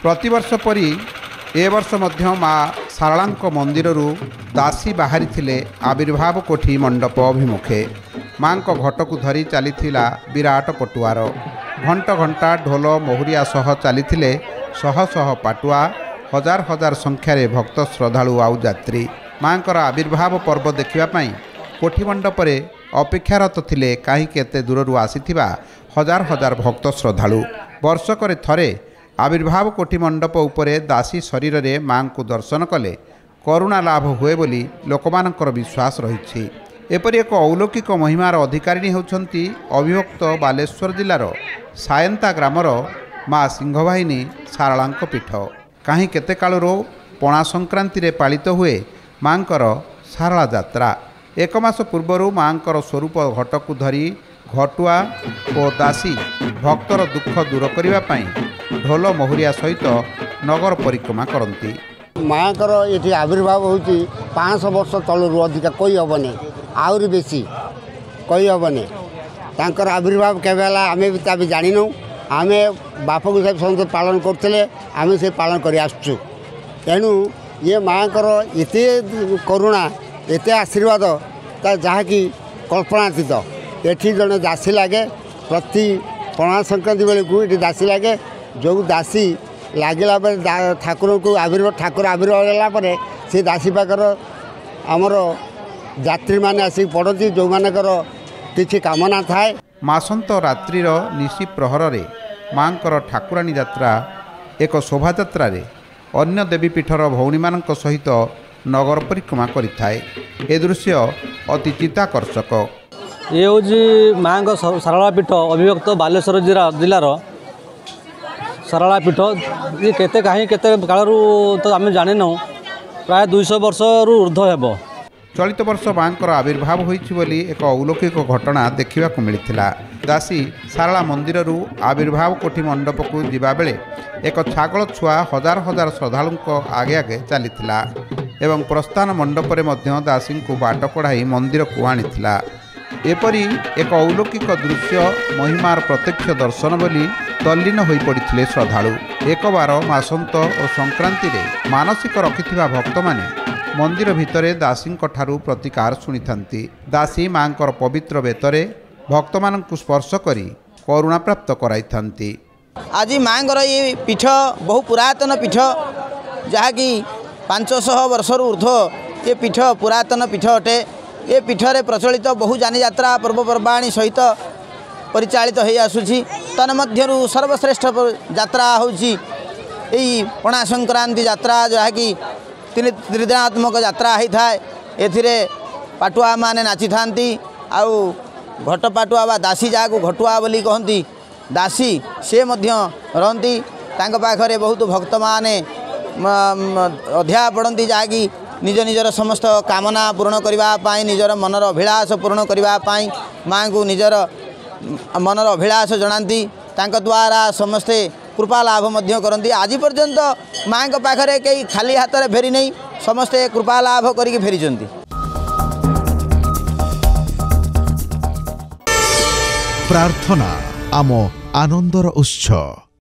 प्रतिवर्ष परी ए वर्ष मध्य माँ शारलांक मंदिररू दासी बाहरी थिले आविर्भाव कोठी मंडप अभिमुखे माँ घट को धरी चलीथिला विराट पटुआर घंट घंटा ढोल मोहरिया सह चलीथिले शह शह पाटुआ हजार हजार संख्यारे भक्त श्रद्धालु आउ यात्री माँ आविर्भाव पर्व देखिबाई कोठी मंडपरे अपेक्षारत थिले कहीं केते दूररू आसीथिबा हजार हजार भक्त श्रद्धालु वर्षकरे थरे आविर्भाव कोठी मंडप उपरे दासी शरीर रे माँ को दर्शन कले करुणा लाभ हुए बोली लोकमानकर विश्वास रही। एपरी एक अलौकिक महिमार अधिकारिणी होउछंती अविभक्त बालेश्वर जिलार सायंता ग्रामर माँ सिंहवाहिनी शारलांक पीठ कहीं केते कालरो पणा संक्रांति रे पालित हुए माँकर शारला यात्रा एक मास पूर्वर माँकर स्वरूप घट को धरी घटुआ और दासी भक्तर दुख दूर करने ढोल मोहरिया सहित नगर परिक्रमा करती। माँ ये आविर्भाव हो 500 वर्ष तलू अधिका कही हेनी आहरी बेसी कही हेनी तांकर आविर्भाव केवे आम भी जाणीनु आम बाप साहब समस्त पालन करते आम से पालन कर आसचु तेणु ये माँ एत करुणा एत आशीर्वाद जहाँकि कल्पनातीत एठी जड़े दासी लगे प्रति पणा संक्रांति बेलू ये दासी लगे जो दासी लगिला ठाकुर को ठाकुर आविर्भाव से दासी पाकर आमर यात्री मैंने आसिक पड़ती जो मानकर किसी कामना थाए मासंत रात्रिर निशी प्रहर रे माँकर ठाकुराणी यात्रा एक शोभा यात्रा रे अन्य देवीपीठर भौणी मानक सहित नगर परिक्रमा करिथाए ए दृश्य अति चित्ताकर्षक। ये हूँ माँ शारला पीठ अविभक्त बालेश्वर जिलार शारला पीठ ये केते कहीं केते कालरू तो आम जानिनु प्राय 200 वर्ष ऊर्ध हेब। चलित वर्ष माँकर आविर्भाव होइछि बोली एक अलौकिक घटना देखा मिलता। दासी शारला मंदिररू आविर्भाव कोठी मंडप को जिबा बेले एक छागल छुआ हजार हजार श्रद्धालुं आगे आगे चलीथिला एवं प्रस्थान मंडपरे मध्य दासी को बाट कढ़ाई मंदिर को आनीथिला। एपरी एक अलौकिक दृश्य महिमार प्रत्यक्ष दर्शन बोली तल्लीन हो पड़ते श्रद्धालु एक बार मासंत और संक्रांति रे मानसिक रखिथिबा भक्त माने मंदिर भितरे दासी ठारू प्रतिकार शुणी थांती। दासी माँ पवित्र बेतरे भक्त मानकु स्पर्श करी करुणा प्राप्त कराई थांती। आज माँ ये पीठ बहु पुरातन पीठ जहाँकि 500 वर्ष ऊर्ध्व ये पीठ पुरातन पीठ अटे। ये पीठरे प्रचलित बहु जानी यात्रा पर्वपर्वाणी सहित परिचालित हो आसूची तन्मध्यरु सर्वश्रेष्ठ यात्रा होची यही पणा संक्रांति यात्रा जहाँकि त्रिदिनात्मक यात्रा होता है। एथिरे पाटुआ माने नाची थांती आउ घट पाटुआ बा दासी जहाँ घटुआ बोली कहती दासी से मध्य रहती तांक पाखरे बहुत भक्त माने अध्याय पड़ती जहाँकि निज निजर समस्त कामना पूर्ण करने निजर मनर अभिलाष पूर्ण करने माँ को निजर मनर अभिलाष जनाती तांक द्वारा समस्ते कृपा लाभ मध्य करती। आज पर्यंत माँ के पाखरे कई खाली हाथ में फेरी नहीं समस्ते कृपा लाभ करके फेरी। प्रार्थना आम आनंदर उत्स।